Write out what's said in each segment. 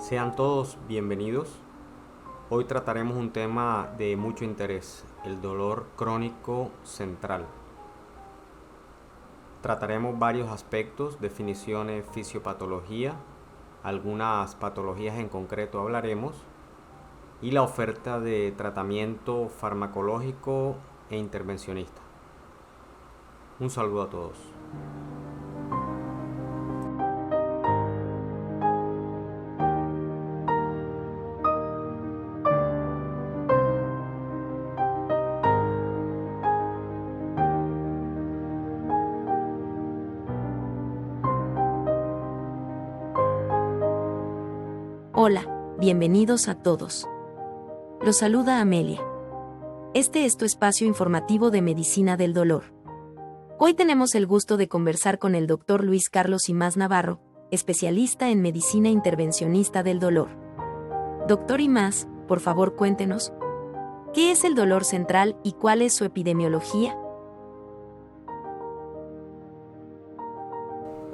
Sean todos bienvenidos. Hoy trataremos un tema de mucho interés, el dolor crónico central. Trataremos varios aspectos, definiciones, fisiopatología, algunas patologías en concreto hablaremos y la oferta de tratamiento farmacológico e intervencionista. Un saludo a todos. Hola, bienvenidos a todos. Los saluda Amelia. Este es tu espacio informativo de medicina del dolor. Hoy tenemos el gusto de conversar con el Dr. Luis Carlos Imaz Navarro, especialista en medicina intervencionista del dolor. Dr. Imaz, por favor cuéntenos, ¿qué es el dolor central y cuál es su epidemiología?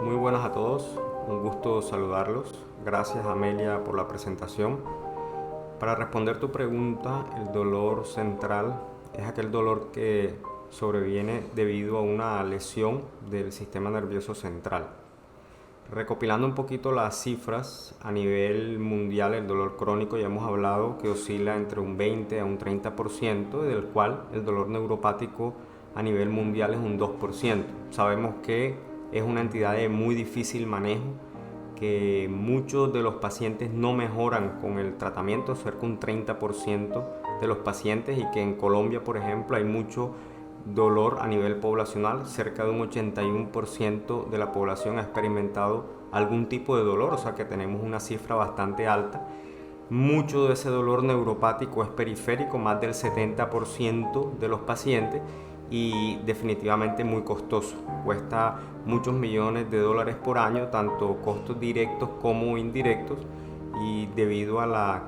Muy buenas a todos, un gusto saludarlos. Gracias Amelia por la presentación. Para responder tu pregunta, el dolor central es aquel dolor que sobreviene debido a una lesión del sistema nervioso central. Recopilando un poquito las cifras, a nivel mundial el dolor crónico ya hemos hablado que oscila entre un 20 a un 30%, del cual el dolor neuropático a nivel mundial es un 2%. Sabemos que es una entidad de muy difícil manejo, que muchos de los pacientes no mejoran con el tratamiento, cerca de un 30% de los pacientes, y que en Colombia, por ejemplo, hay mucho dolor a nivel poblacional, cerca de un 81% de la población ha experimentado algún tipo de dolor, o sea que tenemos una cifra bastante alta. Mucho de ese dolor neuropático es periférico, más del 70% de los pacientes, y definitivamente muy costoso. Cuesta muchos millones de dólares por año, tanto costos directos como indirectos, y debido a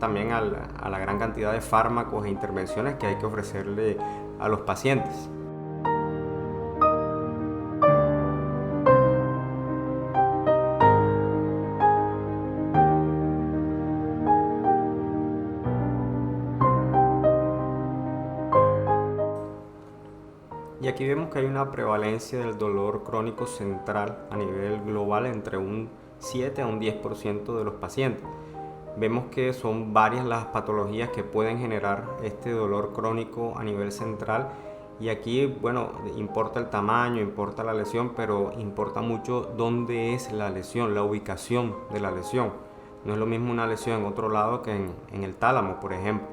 también a la gran cantidad de fármacos e intervenciones que hay que ofrecerle a los pacientes. Y aquí vemos que hay una prevalencia del dolor crónico central a nivel global entre un 7 a un 10% de los pacientes. Vemos que son varias las patologías que pueden generar este dolor crónico a nivel central, y aquí, bueno, importa el tamaño, importa la lesión, pero importa mucho dónde es la lesión, la ubicación de la lesión. No es lo mismo una lesión en otro lado que en el tálamo, por ejemplo.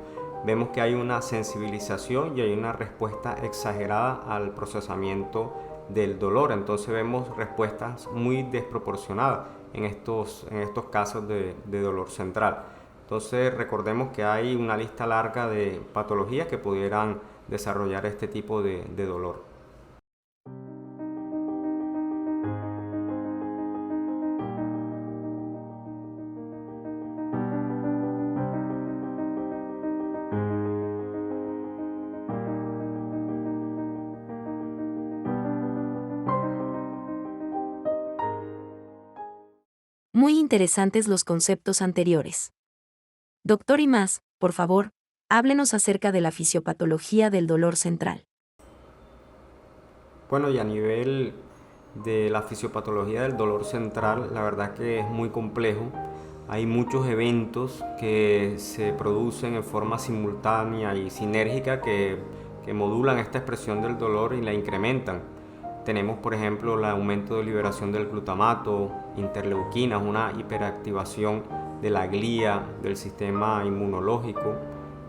Vemos que hay una sensibilización y hay una respuesta exagerada al procesamiento del dolor. Entonces vemos respuestas muy desproporcionadas en estos casos de dolor central. Entonces recordemos que hay una lista larga de patologías que pudieran desarrollar este tipo de dolor. Muy interesantes los conceptos anteriores. Dr. Imaz, por favor, háblenos acerca de la fisiopatología del dolor central. Bueno, y a nivel de la fisiopatología del dolor central, la verdad que es muy complejo. Hay muchos eventos que se producen en forma simultánea y sinérgica que modulan esta expresión del dolor y la incrementan. Tenemos, por ejemplo, el aumento de liberación del glutamato, interleuquinas, una hiperactivación de la glía del sistema inmunológico.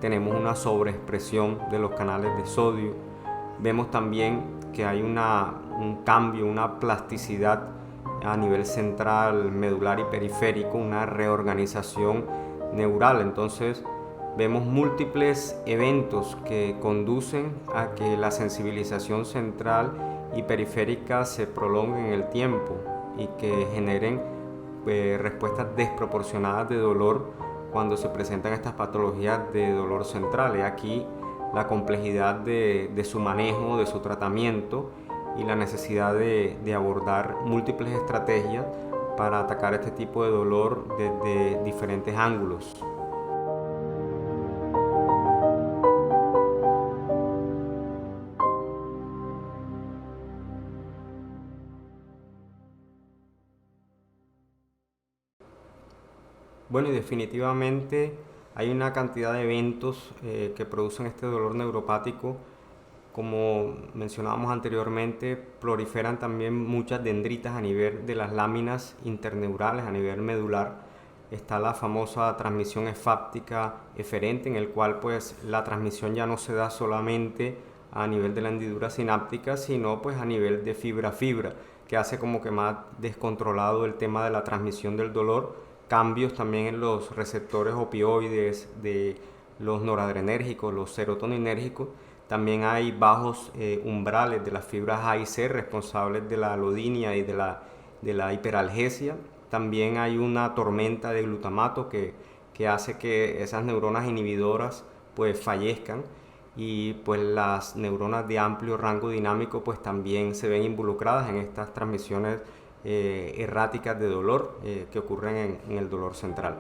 Tenemos una sobreexpresión de los canales de sodio. Vemos también que hay un cambio, una plasticidad a nivel central, medular y periférico, una reorganización neural. Entonces vemos múltiples eventos que conducen a que la sensibilización central y periférica se prolongue en el tiempo y que generen respuestas desproporcionadas de dolor cuando se presentan estas patologías de dolor central. Y aquí la complejidad de su manejo, de su tratamiento, y la necesidad de abordar múltiples estrategias para atacar este tipo de dolor desde diferentes ángulos. Bueno, y definitivamente hay una cantidad de eventos que producen este dolor neuropático. Como mencionábamos anteriormente, proliferan también muchas dendritas a nivel de las láminas interneurales, a nivel medular. Está la famosa transmisión esfáptica eferente, en el cual pues la transmisión ya no se da solamente a nivel de la hendidura sináptica, sino pues a nivel de fibra a fibra, que hace como que más descontrolado el tema de la transmisión del dolor. Cambios también en los receptores opioides de los noradrenérgicos, los serotoninérgicos. También hay bajos umbrales de las fibras A y C responsables de la alodinia y de la hiperalgesia. También hay una tormenta de glutamato que hace que esas neuronas inhibidoras pues fallezcan, y pues las neuronas de amplio rango dinámico pues también se ven involucradas en estas transmisiones erráticas de dolor que ocurren en el dolor central.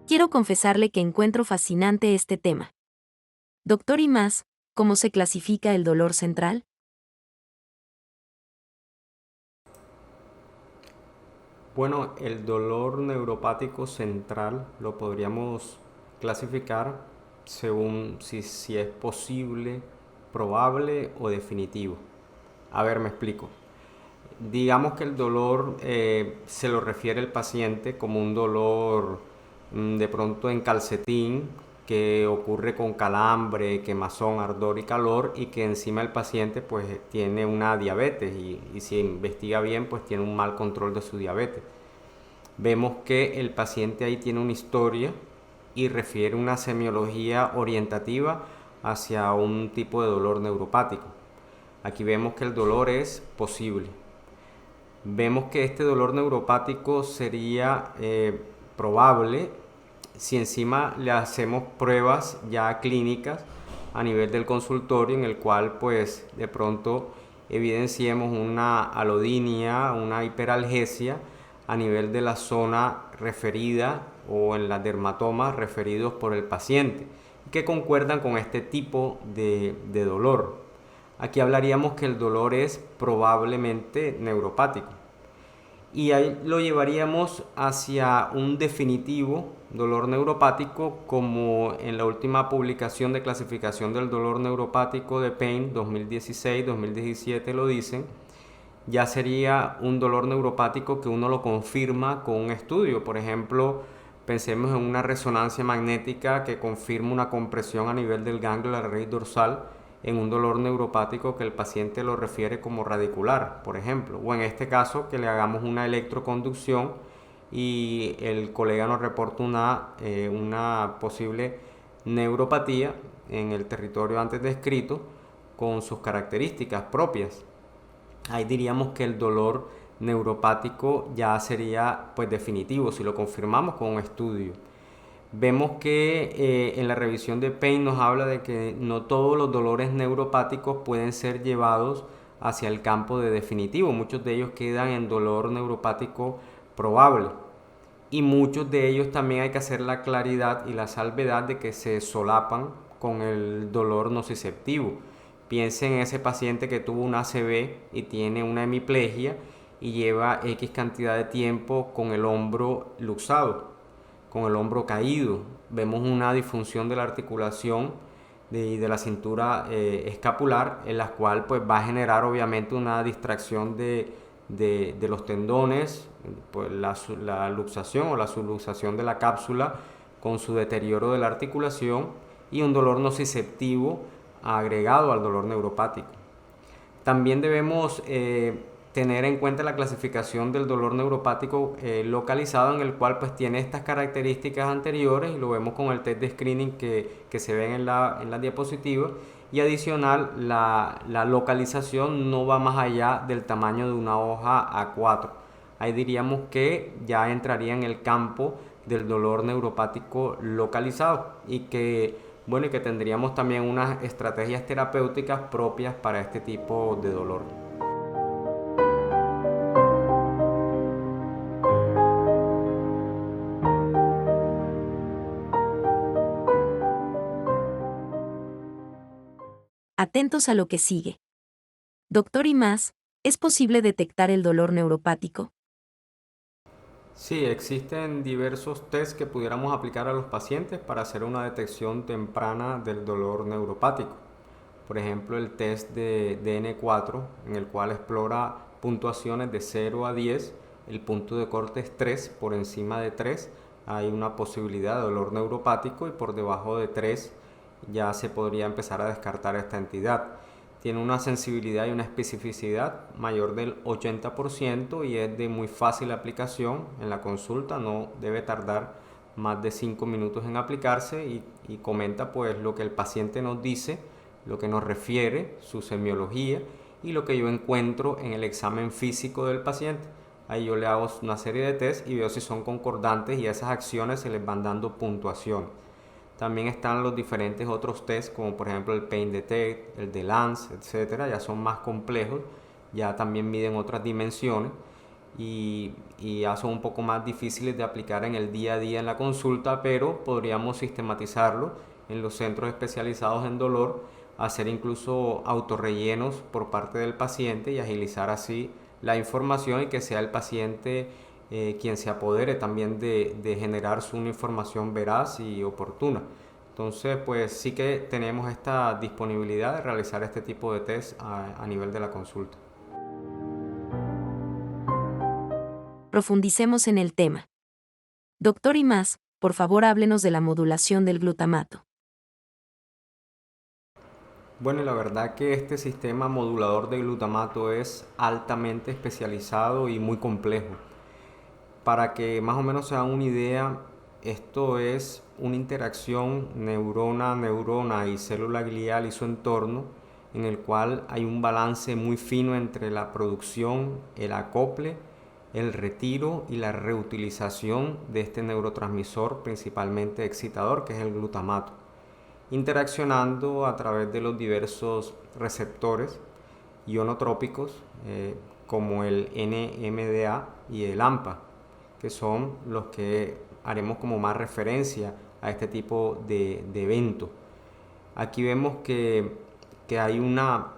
Quiero confesarle que encuentro fascinante este tema. Doctor, y más, ¿cómo se clasifica el dolor central? Bueno, el dolor neuropático central lo podríamos clasificar según si es posible, probable o definitivo. A ver, me explico. Digamos que el dolor se lo refiere el paciente como un dolor de pronto en calcetín, que ocurre con calambre, quemazón, ardor y calor, y que encima el paciente pues tiene una diabetes y si investiga bien pues tiene un mal control de su diabetes. Vemos que el paciente ahí tiene una historia y refiere una semiología orientativa hacia un tipo de dolor neuropático. Aquí vemos que el dolor es posible. Vemos que este dolor neuropático sería probable si encima le hacemos pruebas ya clínicas a nivel del consultorio, en el cual pues de pronto evidenciemos una alodinia, una hiperalgesia a nivel de la zona referida o en las dermatomas referidos por el paciente, que concuerdan con este tipo de dolor. Aquí hablaríamos que el dolor es probablemente neuropático. Y ahí lo llevaríamos hacia un definitivo dolor neuropático, como en la última publicación de clasificación del dolor neuropático de Pain 2016-2017 lo dicen. Ya sería un dolor neuropático que uno lo confirma con un estudio. Por ejemplo, pensemos en una resonancia magnética que confirma una compresión a nivel del ganglio de la raíz dorsal en un dolor neuropático que el paciente lo refiere como radicular, por ejemplo, o en este caso que le hagamos una electroconducción y el colega nos reporta una posible neuropatía en el territorio antes descrito con sus características propias. Ahí diríamos que el dolor neuropático ya sería pues definitivo si lo confirmamos con un estudio. Vemos que en la revisión de Pain nos habla de que no todos los dolores neuropáticos pueden ser llevados hacia el campo de definitivo. Muchos de ellos quedan en dolor neuropático probable. Y muchos de ellos también hay que hacer la claridad y la salvedad de que se solapan con el dolor nociceptivo. Piensen en ese paciente que tuvo un ACV y tiene una hemiplegia y lleva X cantidad de tiempo con el hombro luxado, con el hombro caído. Vemos una disfunción de la articulación de la cintura escapular, en la cual pues va a generar obviamente una distracción de los tendones, pues la luxación o la subluxación de la cápsula con su deterioro de la articulación y un dolor nociceptivo agregado al dolor neuropático. También debemos tener en cuenta la clasificación del dolor neuropático localizado, en el cual pues tiene estas características anteriores y lo vemos con el test de screening que se ven en la diapositiva. Y adicional, la localización no va más allá del tamaño de una hoja A4. Ahí diríamos que ya entraría en el campo del dolor neuropático localizado y que, bueno, y que tendríamos también unas estrategias terapéuticas propias para este tipo de dolor. Atentos a lo que sigue. Doctor y más, ¿es posible detectar el dolor neuropático? Sí, existen diversos tests que pudiéramos aplicar a los pacientes para hacer una detección temprana del dolor neuropático. Por ejemplo, el test de DN4, en el cual explora puntuaciones de 0 a 10, el punto de corte es 3, por encima de 3 hay una posibilidad de dolor neuropático y por debajo de 3 ya se podría empezar a descartar esta entidad. Tiene una sensibilidad y una especificidad mayor del 80% y es de muy fácil aplicación en la consulta, no debe tardar más de 5 minutos en aplicarse y comenta pues lo que el paciente nos dice, lo que nos refiere, su semiología y lo que yo encuentro en el examen físico del paciente. Ahí yo le hago una serie de test y veo si son concordantes y a esas acciones se les van dando puntuación. También están los diferentes otros tests, como por ejemplo el Pain Detect, el de Lance, etcétera. Ya son más complejos, ya también miden otras dimensiones y ya son un poco más difíciles de aplicar en el día a día en la consulta, pero podríamos sistematizarlo en los centros especializados en dolor, hacer incluso autorrellenos por parte del paciente y agilizar así la información y que sea el paciente quien se apodere también de generar una información veraz y oportuna. Entonces, pues sí que tenemos esta disponibilidad de realizar este tipo de test a nivel de la consulta. Profundicemos en el tema. Doctor y más, por favor háblenos de la modulación del glutamato. Bueno, la verdad que este sistema modulador de glutamato es altamente especializado y muy complejo. Para que más o menos se hagan una idea, esto es una interacción neurona-neurona y célula glial y su entorno, en el cual hay un balance muy fino entre la producción, el acople, el retiro y la reutilización de este neurotransmisor principalmente excitador, que es el glutamato, interaccionando a través de los diversos receptores ionotrópicos como el NMDA y el AMPA, que son los que haremos como más referencia a este tipo de evento. Aquí vemos que hay una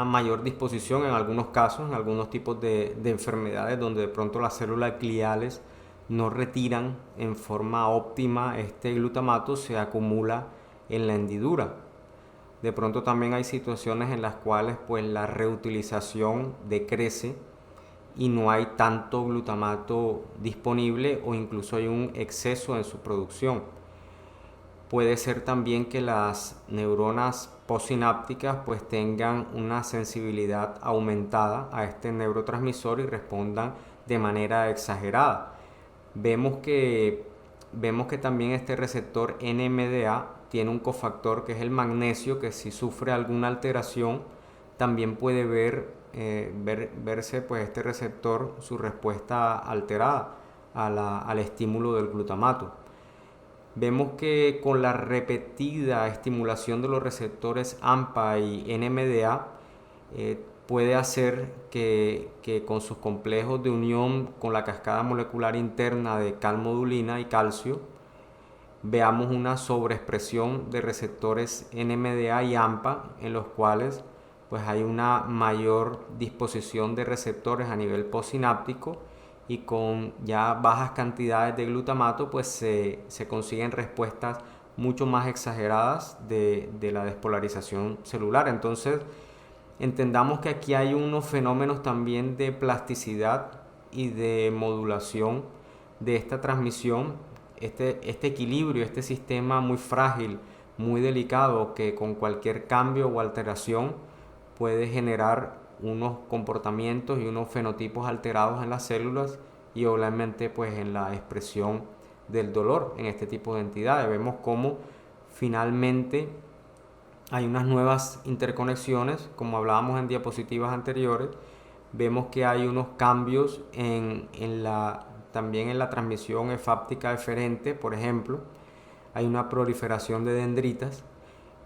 mayor disposición en algunos casos, en algunos tipos de enfermedades donde de pronto las células gliales no retiran en forma óptima este glutamato, se acumula en la hendidura. De pronto también hay situaciones en las cuales pues la reutilización decrece y no hay tanto glutamato disponible o incluso hay un exceso en su producción. Puede ser también que las neuronas postsinápticas pues tengan una sensibilidad aumentada a este neurotransmisor y respondan de manera exagerada. Vemos que, vemos que también este receptor NMDA tiene un cofactor que es el magnesio, que si sufre alguna alteración también puede verse pues este receptor su respuesta alterada al estímulo del glutamato. Vemos que con la repetida estimulación de los receptores AMPA y NMDA puede hacer que con sus complejos de unión con la cascada molecular interna de calmodulina y calcio veamos una sobreexpresión de receptores NMDA y AMPA en los cuales pues hay una mayor disposición de receptores a nivel postsináptico y con ya bajas cantidades de glutamato pues se consiguen respuestas mucho más exageradas de la despolarización celular. Entonces entendamos que aquí hay unos fenómenos también de plasticidad y de modulación de esta transmisión, este equilibrio, este sistema muy frágil, muy delicado, que con cualquier cambio o alteración puede generar unos comportamientos y unos fenotipos alterados en las células y obviamente pues en la expresión del dolor en este tipo de entidades. Vemos cómo finalmente hay unas nuevas interconexiones, como hablábamos en diapositivas anteriores, vemos que hay unos cambios también en la transmisión efáptica eferente, por ejemplo. Hay una proliferación de dendritas,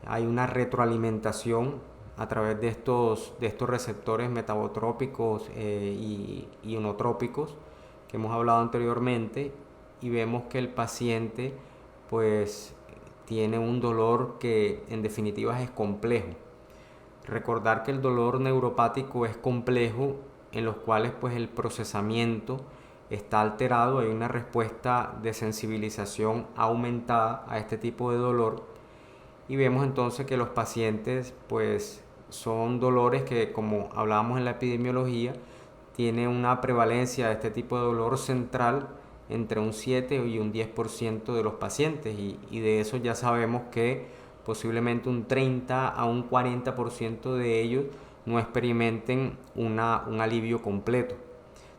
hay una retroalimentación a través de estos receptores metabotrópicos y ionotrópicos que hemos hablado anteriormente, y vemos que el paciente pues tiene un dolor que en definitiva es complejo. Recordar que el dolor neuropático es complejo, en los cuales pues el procesamiento está alterado, hay una respuesta de sensibilización aumentada a este tipo de dolor, y vemos entonces que los pacientes pues son dolores que, como hablábamos en la epidemiología, tiene una prevalencia de este tipo de dolor central entre un 7 y un 10% de los pacientes, y de eso ya sabemos que posiblemente un 30 a un 40% de ellos no experimenten un alivio completo.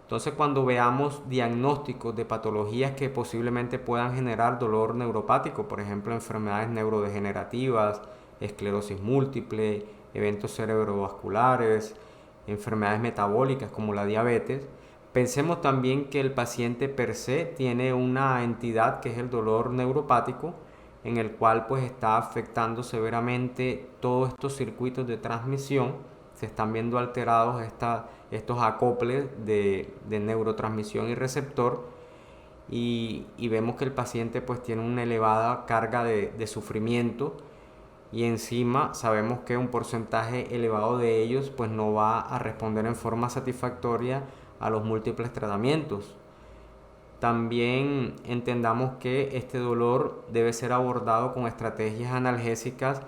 Entonces, cuando veamos diagnósticos de patologías que posiblemente puedan generar dolor neuropático, por ejemplo, enfermedades neurodegenerativas, esclerosis múltiple, eventos cerebrovasculares, enfermedades metabólicas como la diabetes, pensemos también que el paciente per se tiene una entidad que es el dolor neuropático, en el cual pues está afectando severamente todos estos circuitos de transmisión. Se están viendo alterados estos acoples de neurotransmisión y receptor, y vemos que el paciente pues tiene una elevada carga de sufrimiento, y encima sabemos que un porcentaje elevado de ellos pues no va a responder en forma satisfactoria a los múltiples tratamientos. También entendamos que este dolor debe ser abordado con estrategias analgésicas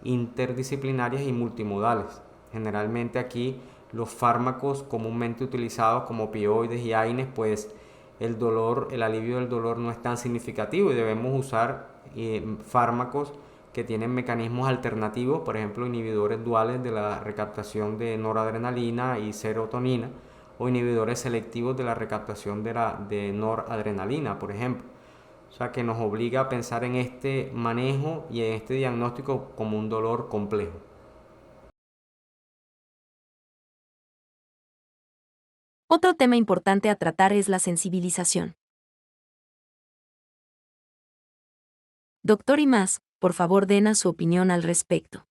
interdisciplinarias y multimodales. Generalmente aquí los fármacos comúnmente utilizados como opioides y AINES, pues el alivio del dolor no es tan significativo, y debemos usar fármacos que tienen mecanismos alternativos, por ejemplo inhibidores duales de la recaptación de noradrenalina y serotonina, o inhibidores selectivos de la recaptación de noradrenalina, por ejemplo. O sea, que nos obliga a pensar en este manejo y en este diagnóstico como un dolor complejo. Otro tema importante a tratar es la sensibilización. Doctor Imaz, por favor, denos su opinión al respecto.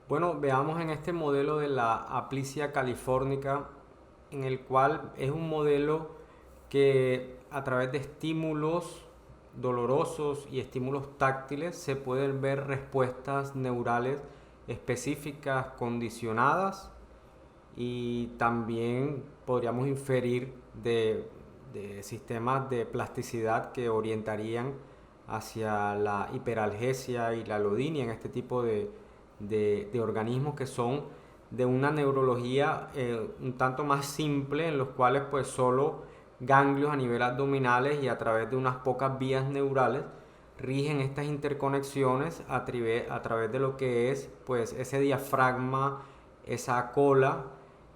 Bueno, veamos en este modelo de la Aplysia californica, en el cual es un modelo que a través de estímulos dolorosos y estímulos táctiles se pueden ver respuestas neurales específicas condicionadas, y también podríamos inferir de sistemas de plasticidad que orientarían hacia la hiperalgesia y la alodinia en este tipo de organismos que son de una neurología un tanto más simple, en los cuales pues solo ganglios a nivel abdominales y a través de unas pocas vías neurales rigen estas interconexiones a través de lo que es pues ese diafragma, esa cola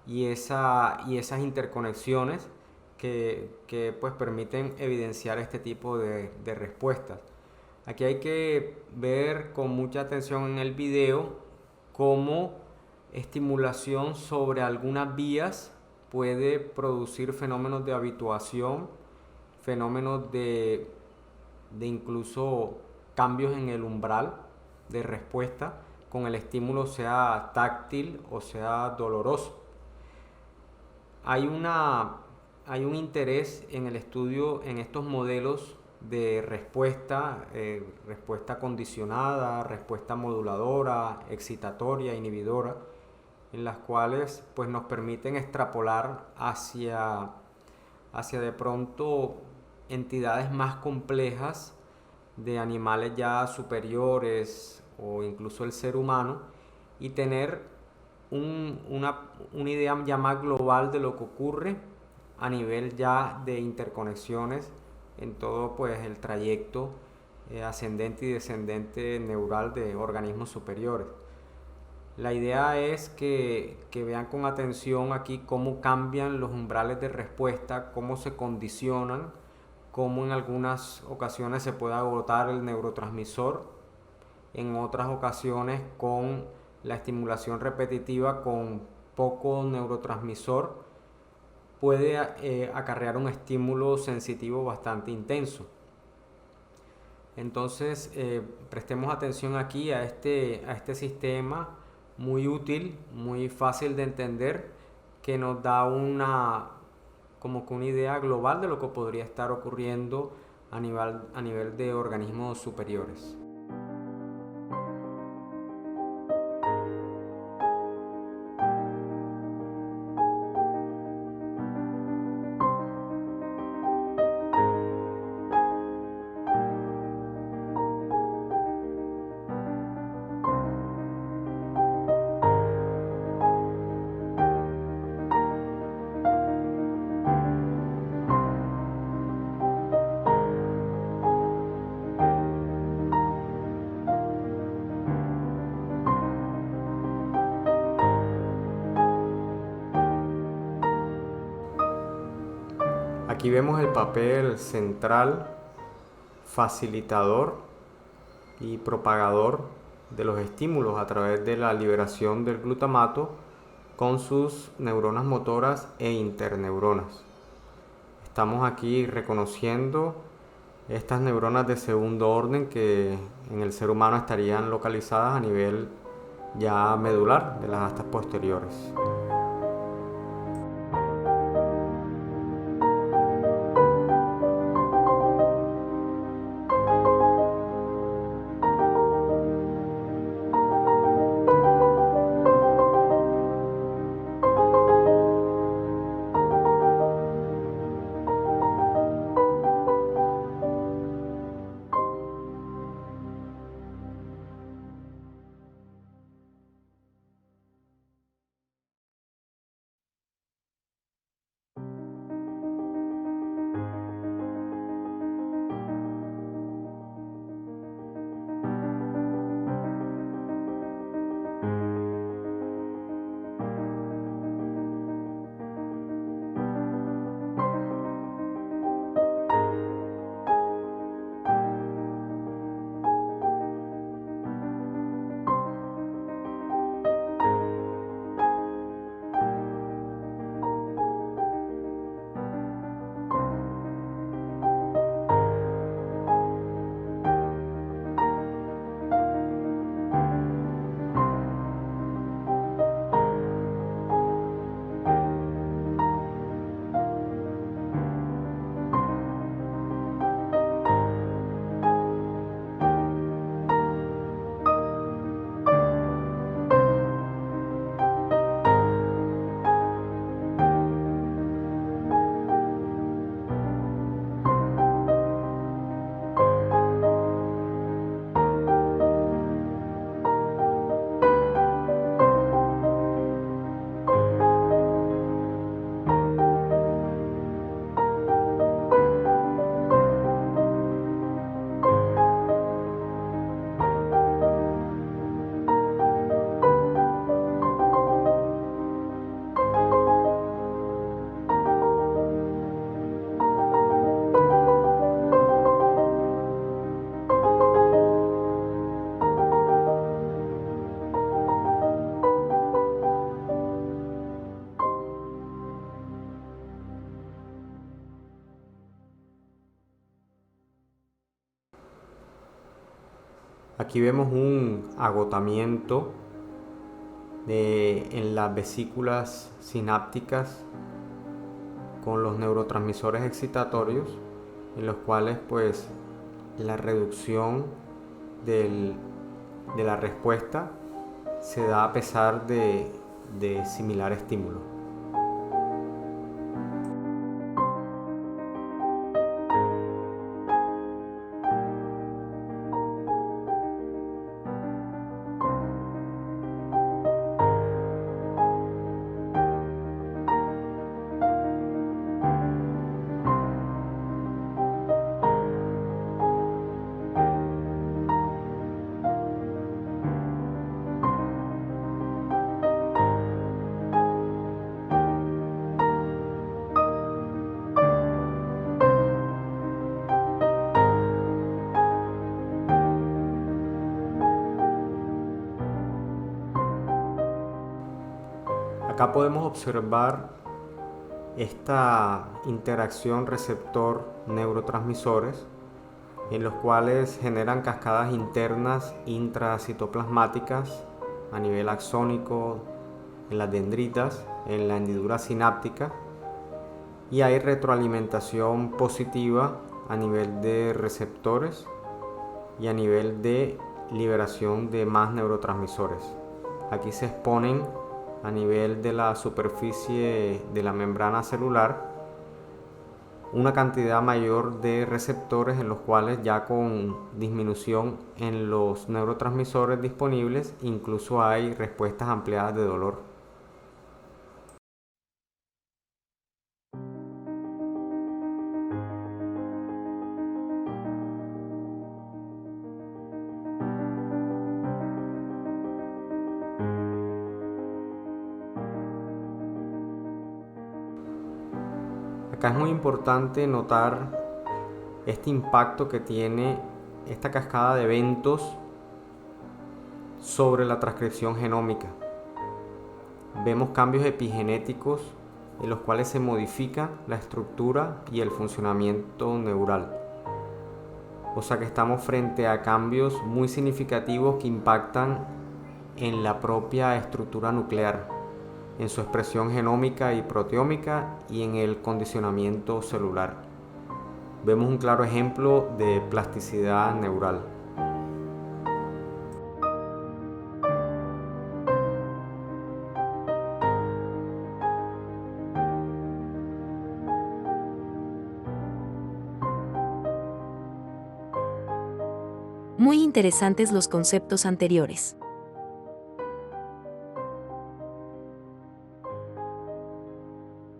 y esas interconexiones que pues permiten evidenciar este tipo de respuestas. Aquí hay que ver con mucha atención en el video cómo estimulación sobre algunas vías puede producir fenómenos de habituación, fenómenos de incluso cambios en el umbral de respuesta con el estímulo, sea táctil o sea doloroso. Hay un interés en el estudio en estos modelos de respuesta condicionada, respuesta moduladora, excitatoria, inhibidora, en las cuales pues nos permiten extrapolar hacia de pronto entidades más complejas de animales ya superiores o incluso el ser humano, y tener una idea ya más global de lo que ocurre a nivel ya de interconexiones en todo pues el trayecto ascendente y descendente neural de organismos superiores. La idea es que vean con atención aquí cómo cambian los umbrales de respuesta, cómo se condicionan, cómo en algunas ocasiones se puede agotar el neurotransmisor, en otras ocasiones con la estimulación repetitiva con poco neurotransmisor puede acarrear un estímulo sensitivo bastante intenso. Entonces, prestemos atención aquí a este sistema muy útil, muy fácil de entender, que nos da como que una idea global de lo que podría estar ocurriendo a nivel de organismos superiores. Aquí vemos el papel central, facilitador y propagador de los estímulos a través de la liberación del glutamato con sus neuronas motoras e interneuronas. Estamos aquí reconociendo estas neuronas de segundo orden que en el ser humano estarían localizadas a nivel ya medular de las astas posteriores. Aquí vemos un agotamiento en las vesículas sinápticas con los neurotransmisores excitatorios, en los cuales pues la reducción de la respuesta se da a pesar de similar estímulo. Acá podemos observar esta interacción receptor-neurotransmisores, en los cuales generan cascadas internas intracitoplasmáticas a nivel axónico, en las dendritas, en la hendidura sináptica, y hay retroalimentación positiva a nivel de receptores y a nivel de liberación de más neurotransmisores. Aquí se exponen a nivel de la superficie de la membrana celular una cantidad mayor de receptores, en los cuales ya con disminución en los neurotransmisores disponibles incluso hay respuestas ampliadas de dolor. Acá es muy importante notar este impacto que tiene esta cascada de eventos sobre la transcripción genómica. Vemos cambios epigenéticos en los cuales se modifica la estructura y el funcionamiento neural. O sea que estamos frente a cambios muy significativos que impactan en la propia estructura nuclear, en su expresión genómica y proteómica y en el condicionamiento celular. Vemos un claro ejemplo de plasticidad neural. Muy interesantes los conceptos anteriores.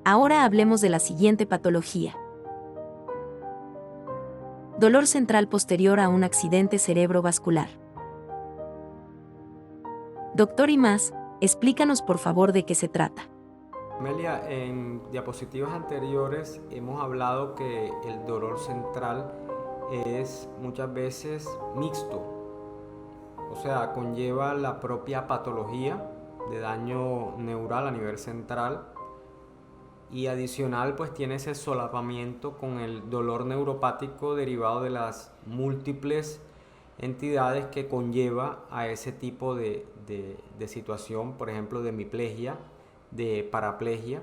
Ahora hablemos de la siguiente patología. Dolor central posterior a un accidente cerebrovascular. Doctor Imaz, explícanos por favor de qué se trata. Amelia, en diapositivas anteriores hemos hablado que el dolor central es muchas veces mixto, o sea, conlleva la propia patología de daño neural a nivel central, y adicional pues tiene ese solapamiento con el dolor neuropático derivado de las múltiples entidades que conlleva a ese tipo de situación, por ejemplo de hemiplegia, de paraplegia,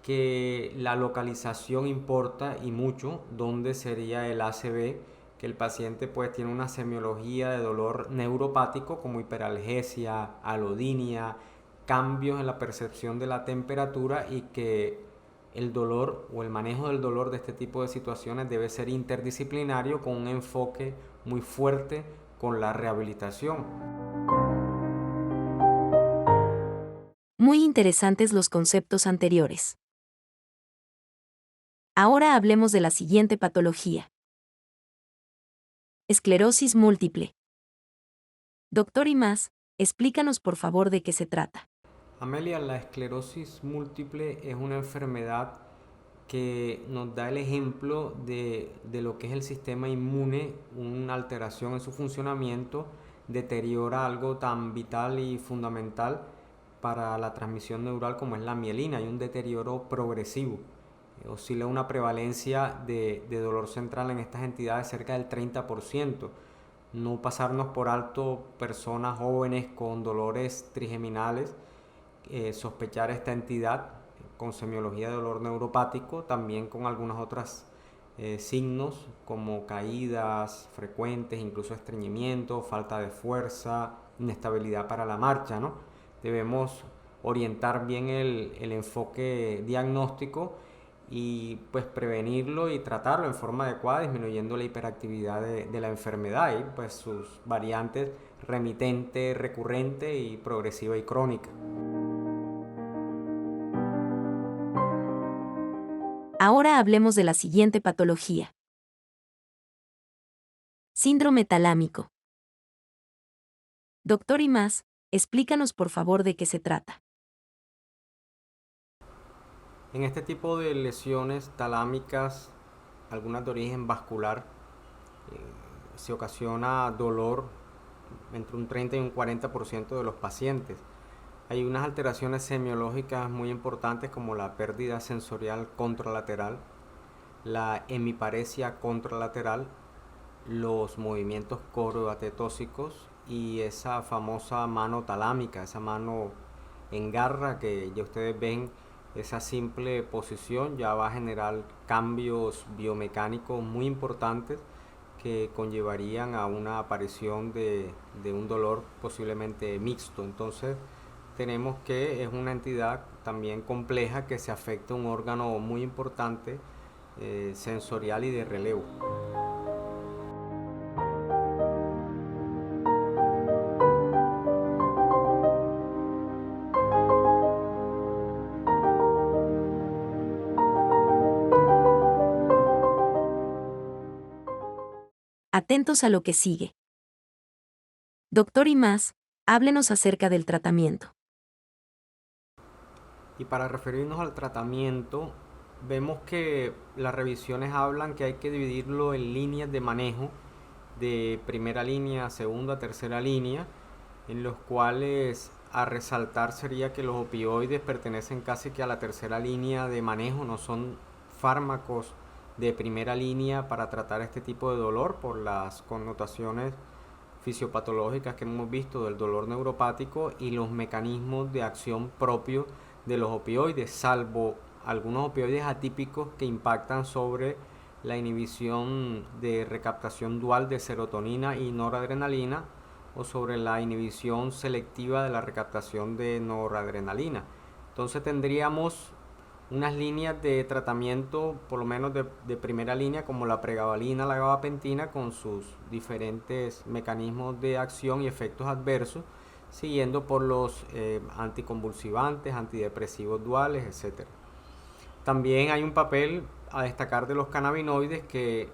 que la localización importa y mucho, donde sería el ACV, que el paciente pues tiene una semiología de dolor neuropático como hiperalgesia, alodinia, cambios en la percepción de la temperatura, y que el dolor o el manejo del dolor de este tipo de situaciones debe ser interdisciplinario, con un enfoque muy fuerte con la rehabilitación. Muy interesantes los conceptos anteriores. Ahora hablemos de la siguiente patología. Esclerosis múltiple. Doctor Imaz, explícanos por favor de qué se trata. Amelia, la esclerosis múltiple es una enfermedad que nos da el ejemplo de lo que es el sistema inmune. Una alteración en su funcionamiento deteriora algo tan vital y fundamental para la transmisión neural como es la mielina. Hay un deterioro progresivo. Oscila una prevalencia de dolor central en estas entidades cerca del 30%. No pasarnos por alto personas jóvenes con dolores trigeminales, sospechar esta entidad con semiología de dolor neuropático, también con algunas otras signos como caídas frecuentes, incluso estreñimiento, falta de fuerza, inestabilidad para la marcha, ¿no? Debemos orientar bien el enfoque diagnóstico y pues prevenirlo y tratarlo en forma adecuada, disminuyendo la hiperactividad de la enfermedad y pues sus variantes remitente, recurrente y progresiva y crónica. Ahora hablemos de la siguiente patología. Síndrome talámico. Doctor Imaz, explícanos por favor de qué se trata. En este tipo de lesiones talámicas, algunas de origen vascular, se ocasiona dolor entre un 30 y un 40% de los pacientes. Hay unas alteraciones semiológicas muy importantes como la pérdida sensorial contralateral, la hemiparesia contralateral, los movimientos coroatetóxicos y esa famosa mano talámica, esa mano en garra que ya ustedes ven, esa simple posición ya va a generar cambios biomecánicos muy importantes que conllevarían a una aparición de un dolor posiblemente mixto. Entonces tenemos que es una entidad también compleja que se afecta a un órgano muy importante sensorial y de relevo. Atentos a lo que sigue. Doctor y más, háblenos acerca del tratamiento. Y para referirnos al tratamiento, vemos que las revisiones hablan que hay que dividirlo en líneas de manejo de primera línea, segunda, tercera línea, en los cuales a resaltar sería que los opioides pertenecen casi que a la tercera línea de manejo, no son fármacos de primera línea para tratar este tipo de dolor por las connotaciones fisiopatológicas que hemos visto del dolor neuropático y los mecanismos de acción propios de los opioides, salvo algunos opioides atípicos que impactan sobre la inhibición de recaptación dual de serotonina y noradrenalina o sobre la inhibición selectiva de la recaptación de noradrenalina. Entonces tendríamos unas líneas de tratamiento, por lo menos de primera línea, como la pregabalina, la gabapentina, con sus diferentes mecanismos de acción y efectos adversos, siguiendo por los anticonvulsivantes, antidepresivos duales, etc. También hay un papel a destacar de los cannabinoides que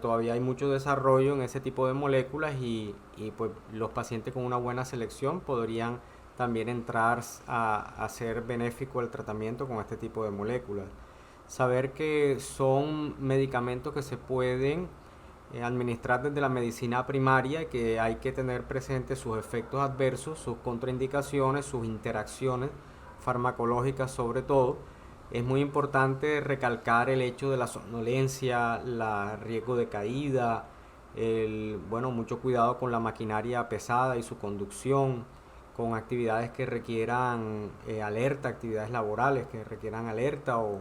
todavía hay mucho desarrollo en ese tipo de moléculas y pues los pacientes con una buena selección podrían también entrar a ser benéfico el tratamiento con este tipo de moléculas. Saber que son medicamentos que se pueden administrar desde la medicina primaria y que hay que tener presentes sus efectos adversos, sus contraindicaciones, sus interacciones farmacológicas sobre todo. Es muy importante recalcar el hecho de la somnolencia, el riesgo de caída, mucho cuidado con la maquinaria pesada y su conducción, con actividades que requieran alerta, actividades laborales que requieran alerta o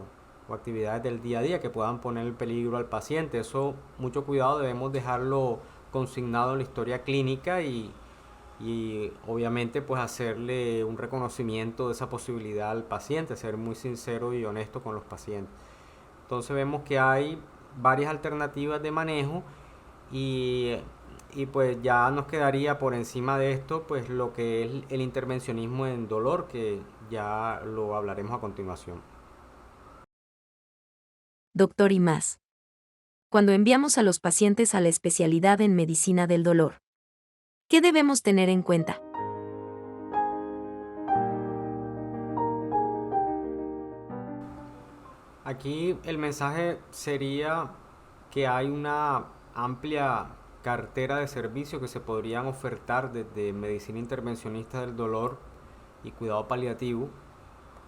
actividades del día a día que puedan poner en peligro al paciente. Eso, mucho cuidado, debemos dejarlo consignado en la historia clínica y obviamente pues hacerle un reconocimiento de esa posibilidad al paciente, ser muy sincero y honesto con los pacientes. Entonces vemos que hay varias alternativas de manejo y, y pues ya nos quedaría por encima de esto pues lo que es el intervencionismo en dolor, que ya lo hablaremos a continuación. Doctor y más. Cuando enviamos a los pacientes a la especialidad en medicina del dolor, ¿qué debemos tener en cuenta? Aquí el mensaje sería que hay una amplia cartera de servicios que se podrían ofertar desde medicina intervencionista del dolor y cuidado paliativo,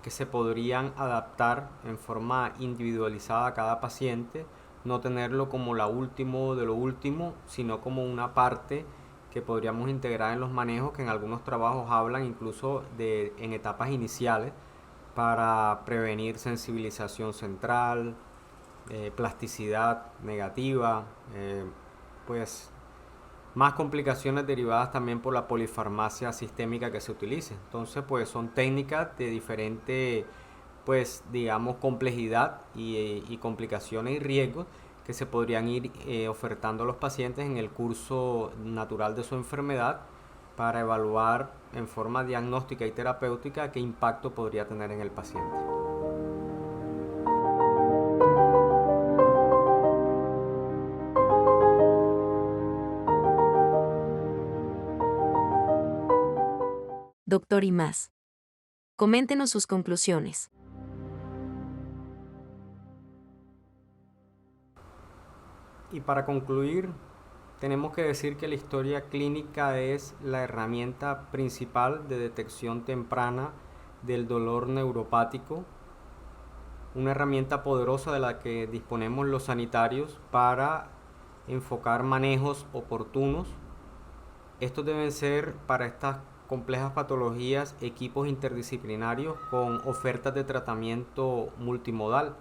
que se podrían adaptar en forma individualizada a cada paciente, no tenerlo como la último de lo último, sino como una parte que podríamos integrar en los manejos, que en algunos trabajos hablan incluso de en etapas iniciales para prevenir sensibilización central, plasticidad negativa, pues más complicaciones derivadas también por la polifarmacia sistémica que se utilice. Entonces, pues son técnicas de diferente, pues digamos, complejidad y complicaciones y riesgos que se podrían ir ofertando a los pacientes en el curso natural de su enfermedad para evaluar en forma diagnóstica y terapéutica qué impacto podría tener en el paciente. Doctor y más. Coméntenos sus conclusiones. Y para concluir, tenemos que decir que la historia clínica es la herramienta principal de detección temprana del dolor neuropático, una herramienta poderosa de la que disponemos los sanitarios para enfocar manejos oportunos. Estos deben ser para estas complejas patologías equipos interdisciplinarios con ofertas de tratamiento multimodal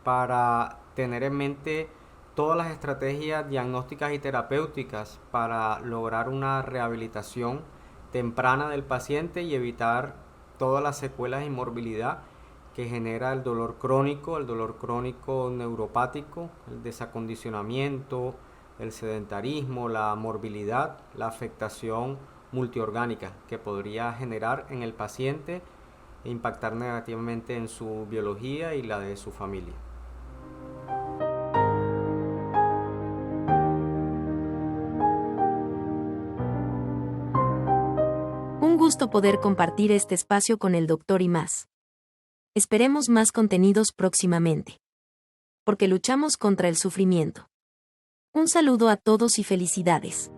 para tener en mente todas las estrategias diagnósticas y terapéuticas para lograr una rehabilitación temprana del paciente y evitar todas las secuelas y morbilidad que genera el dolor crónico neuropático, el desacondicionamiento, el sedentarismo, la morbilidad, la afectación multiorgánica que podría generar en el paciente e impactar negativamente en su biología y la de su familia. Un gusto poder compartir este espacio con el doctor y más. Esperemos más contenidos próximamente. Porque luchamos contra el sufrimiento. Un saludo a todos y felicidades.